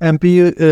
MP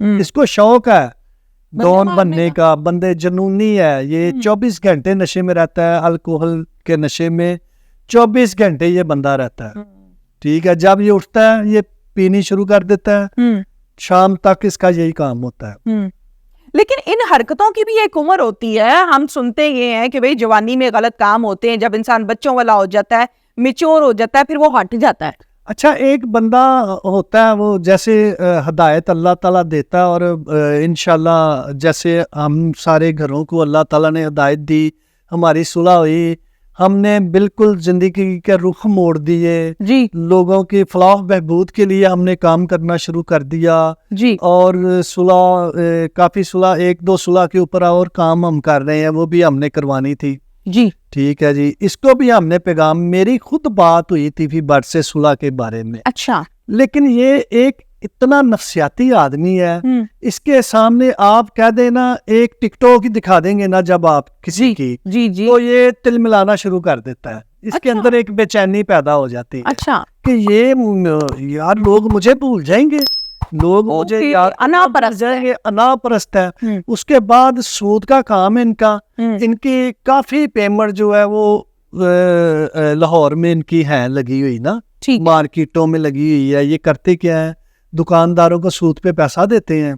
اس کو شوق ہے ڈون بننے کا, بندے جنونی ہے, یہ 24 گھنٹے نشے میں رہتا ہے, الکوہل کے نشے میں 24 گھنٹے یہ بندہ رہتا ہے. ٹھیک ہے, جب یہ اٹھتا ہے یہ پینی شروع کر دیتا ہے, شام تک اس کا یہی کام ہوتا ہے. لیکن ان حرکتوں کی بھی ایک عمر ہوتی ہے. ہم سنتے یہ ہیں کہ بھئی جوانی میں غلط کام ہوتے ہیں, جب انسان بچوں والا ہو جاتا ہے, میچور ہو جاتا ہے, پھر وہ ہٹ جاتا ہے. اچھا, ایک بندہ ہوتا ہے وہ جیسے ہدایت اللہ تعالیٰ دیتا ہے, اور انشاءاللہ جیسے ہم سارے گھروں کو اللہ تعالیٰ نے ہدایت دی, ہماری صلح ہوئی, ہم نے بالکل زندگی کے رخ موڑ دیے جی, لوگوں کی فلاح بہبود کے لیے ہم نے کام کرنا شروع کر دیا جی, اور صلح کافی صلح 1-2 صلح کے اوپر اور کام ہم کر رہے ہیں, وہ بھی ہم نے کروانی تھی. جی, ٹھیک ہے جی, اس کو بھی ہم نے پیغام, میری خود بات ہوئی تھی فی بٹ سے صلح کے بارے میں. اچھا, لیکن یہ ایک اتنا نفسیاتی آدمی ہے, اس کے سامنے آپ کہہ دینا ایک ٹک ٹاک ہی دکھا دیں گے نا جب آپ کسی کی, جی, جی, تو یہ تل ملانا شروع کر دیتا ہے. اس کے اندر ایک بے چینی پیدا ہو جاتی ہے اچھا, کہ یہ یار لوگ مجھے بھول جائیں گے, لوگ مجھے یار انا پرست جائیں گے, انا پرست ہے. اس کے بعد سود کا کام ہے ان کا, ان کی کافی پیمنٹ جو ہے وہ لاہور میں ان کی ہے لگی ہوئی نا, مارکیٹوں میں لگی ہوئی ہے. یہ کرتے کیا ہے, دکانداروں کو سود پہ پیسہ دیتے ہیں,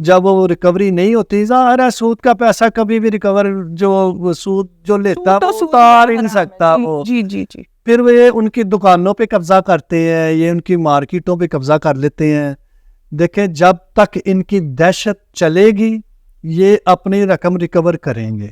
جب وہ ریکوری نہیں ہوتی, ظاہر ہے سود کا پیسہ کبھی بھی ریکور جو سود جو لیتا وہ اتار ہی نہیں سکتا وہ. جی, جی, جی, پھر وہ ان کی دکانوں پہ قبضہ کرتے ہیں, یہ ان کی مارکیٹوں پہ قبضہ کر لیتے ہیں. دیکھیں جب تک ان کی دہشت چلے گی یہ اپنی رقم ریکور کریں گے,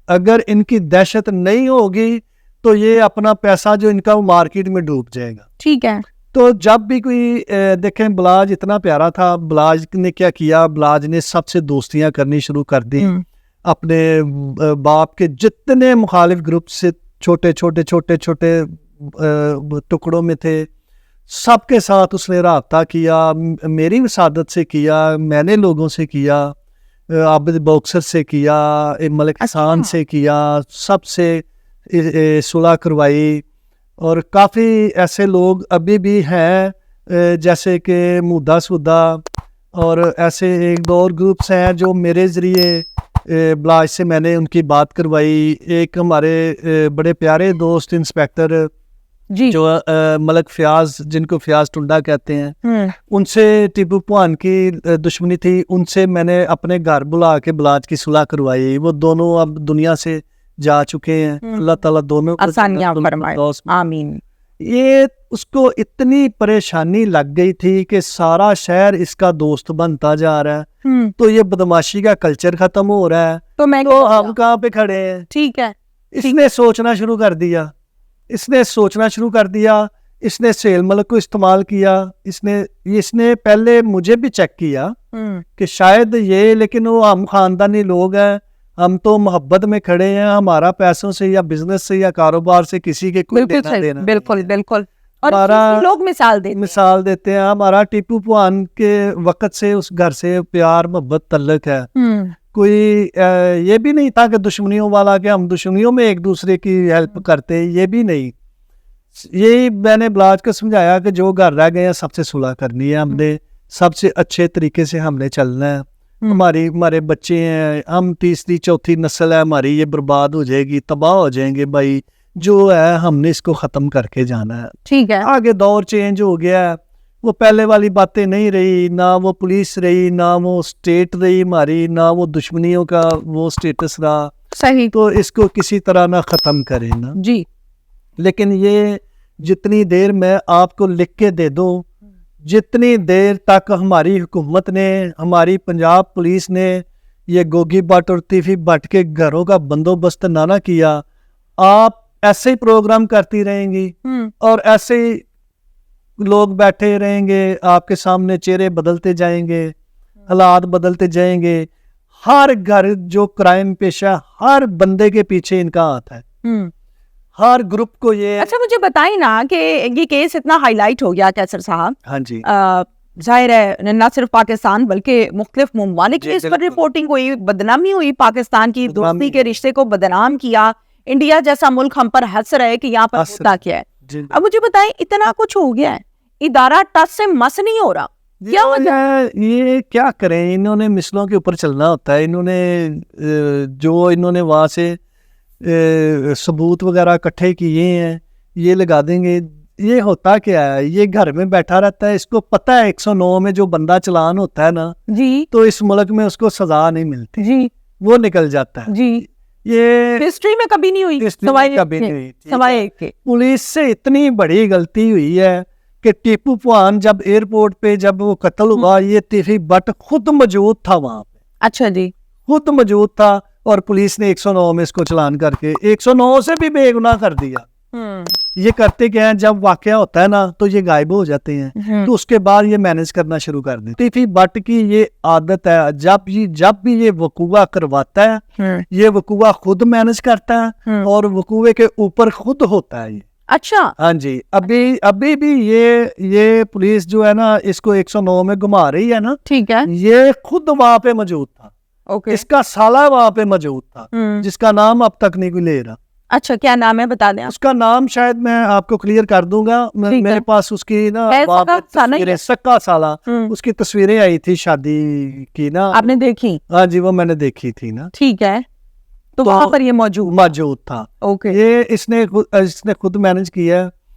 اگر ان کی دہشت نہیں ہوگی تو یہ اپنا پیسہ جو ان کا وہ مارکیٹ میں ڈوب جائے گا. ٹھیک ہے. تو جب بھی کوئی دیکھیں, بلاج اتنا پیارا تھا, بلاج نے کیا کیا, بلاج نے سب سے دوستیاں کرنی شروع کر دی, اپنے باپ کے جتنے مخالف گروپ سے چھوٹے چھوٹے چھوٹے چھوٹے ٹکڑوں میں تھے, سب کے ساتھ اس نے رابطہ کیا, میری وسادت سے کیا, میں نے لوگوں سے کیا, عابد باکسر سے کیا, ملک حسان سے کیا, سب سے صلح کروائی. اور کافی ایسے لوگ ابھی بھی ہیں جیسے کہ مودہ سودہ, اور ایسے 1-2 اور گروپس ہیں جو میرے ذریعے بلاج سے میں نے ان کی بات کروائی. ایک ہمارے بڑے پیارے دوست انسپیکٹر جی, جو ملک فیاض, جن کو فیاض ٹنڈا کہتے ہیں, ان سے ٹیپو پوان کی دشمنی تھی, ان سے میں نے اپنے گھر بلا کے بلاج کی صلح کروائی. وہ دونوں اب دنیا سے جا چکے ہیں, اللہ تعالیٰ دونوں کو آسانیاں فرمائے, آمین. یہ اس کو اتنی پریشانی لگ گئی تھی کہ سارا شہر اس کا دوست بنتا جا رہا ہے, تو یہ بدماشی کا کلچر ختم ہو رہا ہے, تو ہم کہاں پہ کھڑے ہیں. ٹھیک ہے. اس نے سوچنا شروع کر دیا, اس نے سیل ملک کو استعمال کیا, اس نے پہلے مجھے بھی چیک کیا کہ شاید یہ, لیکن وہ ہم خاندانی لوگ ہیں, ہم تو محبت میں کھڑے ہیں, ہمارا پیسوں سے یا بزنس سے یا کاروبار سے کسی کے کوئی لینا دینا. بالکل بالکل. اور لوگ مثال دیتے ہیں, ہمارا ٹیپو پوان کے وقت سے اس گھر سے پیار محبت تعلق ہے. کوئی یہ بھی نہیں تھا کہ دشمنیوں والا, کہ ہم دشمنیوں میں ایک دوسرے کی ہیلپ کرتے, یہ بھی نہیں. یہی میں نے بلاج کو سمجھایا کہ جو گھر رہ گئے ہیں سب سے صلح کرنی ہے, ہم نے سب سے اچھے طریقے سے ہم نے چلنا ہے. ہمارے بچے ہیں, ہم 3-4 نسل ہے ہماری, یہ برباد ہو جائے گی, تباہ ہو جائیں گے بھائی, جو ہے ہم نے اس کو ختم کر کے جانا ہے. ٹھیک ہے. آگے دور چینج ہو گیا ہے, وہ پہلے والی باتیں نہیں رہی, نہ وہ پولیس رہی, نہ وہ اسٹیٹ رہی ہماری, نہ وہ دشمنیوں کا وہ اسٹیٹس رہا. صحیح. تو اس کو کسی طرح نہ ختم کریں نا جی. لیکن یہ جتنی دیر میں آپ کو لکھ کے دے دوں, جتنی دیر تک ہماری حکومت نے, ہماری پنجاب پولیس نے یہ گوگی بٹ اور تیفی بٹ کے گھروں کا بندوبست نہ کیا, آپ ایسے ہی پروگرام کرتی رہیں گی اور ایسے ہی لوگ بیٹھے رہیں گے, آپ کے سامنے چہرے بدلتے جائیں گے, حالات بدلتے جائیں گے. ہر گھر جو کرائم پیشہ, ہر بندے کے پیچھے ان کا ہاتھ ہے, ہر گروپ کو یہ. اچھا مجھے بتائیں نا کہ یہ کیس اتنا ہائی لائٹ ہو گیا کیسر صاحب. ہاں جی. ظاہر ہے نہ صرف پاکستان بلکہ مختلف ممالک میں اس پر رپورٹنگ ہوئی, بدنامی ہوئی, پاکستان کی دوستی کے رشتے کو بدنام کیا. انڈیا جیسا ملک ہم پر ہنس رہا ہے کہ یہاں پر ہوتا کیا ہے. اب مجھے بتائیں اتنا کچھ ہو گیا ہے, ادارہ ٹس سے مس نہیں ہو رہا, کیا وجہ؟ یہ کیا کریں، انہوں نے مسلوں کے اوپر چلنا ہوتا ہے. انہوں نے وہاں سے ثبوت وغیرہ اکٹھے کیے ہیں یہ لگا دیں گے. یہ ہوتا کیا ہے، یہ گھر میں بیٹھا رہتا ہے، اس کو پتہ ہے 109 میں جو بندہ چلان ہوتا ہے نا جی تو اس ملک میں اس کو سزا نہیں ملتی، جی وہ نکل جاتا ہے. جی یہ ہسٹری میں کبھی نہیں ہوئی، سوائے کبھی نہیں ہوئی. ٹھیک سوائے ہے؟ ایک کے. پولیس سے اتنی بڑی غلطی ہوئی ہے کہ ٹیپو پوان جب ایئرپورٹ پہ جب وہ قتل ہوا یہ تیفی بٹ خود موجود تھا وہاں پہ، اچھا جی خود موجود تھا، اور پولیس نے 109 میں اس کو چلان کر کے 109 سے بھی بے گناہ کر دیا. یہ کرتے کیا ہیں، جب واقعہ ہوتا ہے نا تو یہ غائب ہو جاتے ہیں، تو اس کے بعد یہ مینج کرنا شروع کر دیں. تیفی بٹ کی یہ عادت ہے، جب بھی یہ وقوع کرواتا ہے یہ وقوع خود مینج کرتا ہے اور وقوع کے اوپر خود ہوتا ہے یہ. اچھا ہاں جی. ابھی بھی یہ پولیس جو ہے نا اس کو 109 میں گھما رہی ہے نا، ٹھیک ہے، یہ خود وہاں پہ موجود تھا. اوکے. اس کا سالہ وہاں پہ موجود تھا جس کا نام اب تک نہیں کوئی لے رہا. اچھا کیا نام ہے بتا دیں آپ. اس کا نام شاید میں آپ کو کلیئر کر دوں گا. میرے پاس اس کی نا سکا سالہ اس کی تصویریں آئی تھی شادی کی نا، آپ نے دیکھی؟ ہاں جی وہ میں نے دیکھی تھی نا. ٹھیک ہے، تو وہاں پر یہ موجود تھا. اوکے. یہ اس نے خود مینج کیا.